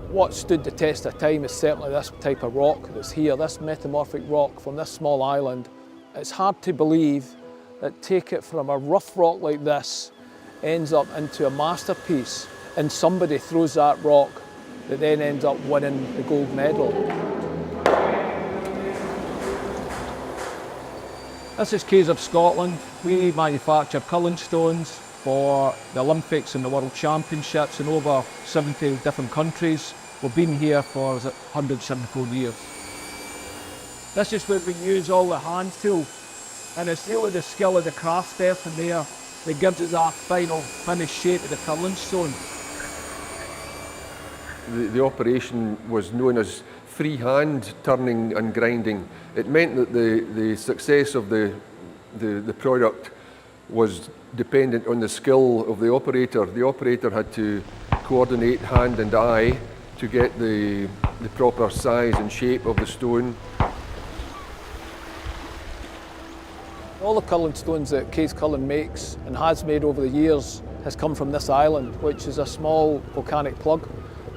What stood the test of time is certainly this type of rock that's here, this metamorphic rock from this small island. It's hard to believe that take it from a rough rock like this ends up into a masterpiece and somebody throws that rock that then ends up winning the gold medal. This is Caves of Scotland. We manufacture culling stones for the Olympics and the World Championships in over 70 different countries. We've been here for 174 years. This is where we use all the hand tools, and it's really the skill of the craftsperson there that gives us that final finished shape of the curling stone. The operation was known as freehand turning and grinding. It meant that the success of the product was dependent on the skill of the operator. The operator had to coordinate hand and eye to get the proper size and shape of the stone. All the culling stones that Caves Culling makes and has made over the years has come from this island, which is a small volcanic plug,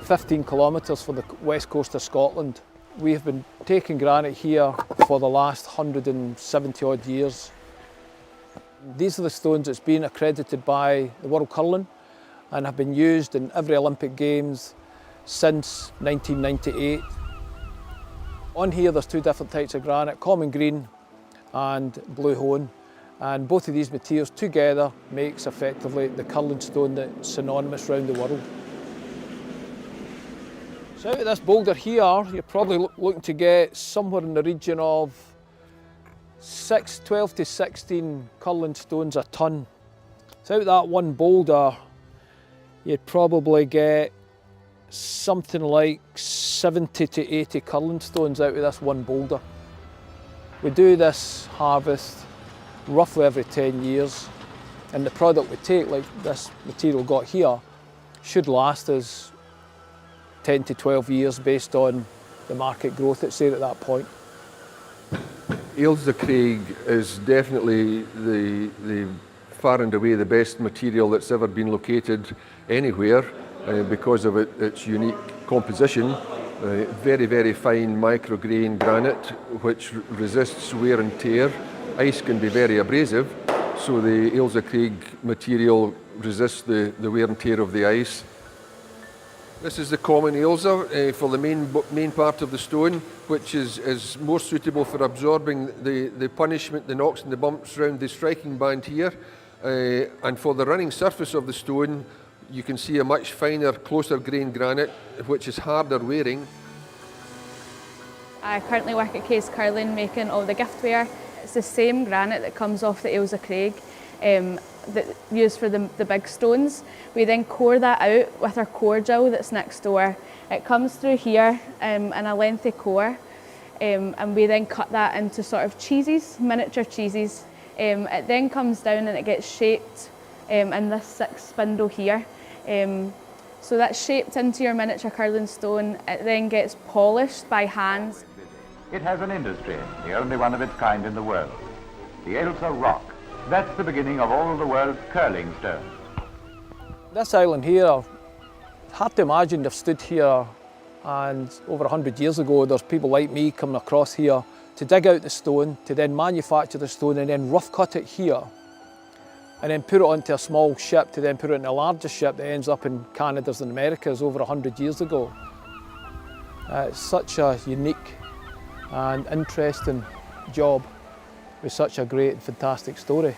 15 kilometres from the west coast of Scotland. We have been taking granite here for the last 170 odd years. These are the stones that's been accredited by the World Curling and have been used in every Olympic Games since 1998. On here there's two different types of granite, common green and blue hone, and both of these materials together makes effectively the curling stone that's synonymous around the world. So out of this boulder here, you're probably looking to get somewhere in the region of 12 to 16 curling stones a tonne. So out of that one boulder, you'd probably get something like 70 to 80 curling stones out of this one boulder. We do this harvest roughly every 10 years, and the product we take, like this material got here, should last us 10 to 12 years based on the market growth that's there at that point. Ailsa Craig is definitely the far and away the best material that's ever been located anywhere because of its unique composition. Very, very fine micrograin granite which resists wear and tear. Ice can be very abrasive, so the Ailsa Craig material resists the wear and tear of the ice. This is the common Ailsa for the main part of the stone, which is more suitable for absorbing the punishment, the knocks and the bumps around the striking band here. And for the running surface of the stone, you can see a much finer, closer grain granite, which is harder wearing. I currently work at Caves Curling making all the giftware. It's the same granite that comes off the Ailsa Craig that used for the big stones. We then core that out with our core drill that's next door. It comes through here in a lengthy core, and we then cut that into sort of cheeses, miniature cheeses. It then comes down and it gets shaped in this 6 spindle here. So that's shaped into your miniature curling stone. It then gets polished by hands. It has an industry, the only one of its kind in the world. The Ailsa Rock. That's the beginning of all the world's curling stones. This island here, hard to imagine they've stood here, and over 100 years ago there's people like me coming across here to dig out the stone, to then manufacture the stone and then rough cut it here and then put it onto a small ship to then put it in a larger ship that ends up in Canada's and America's over 100 years ago. It's such a unique and interesting job with such a great and fantastic story.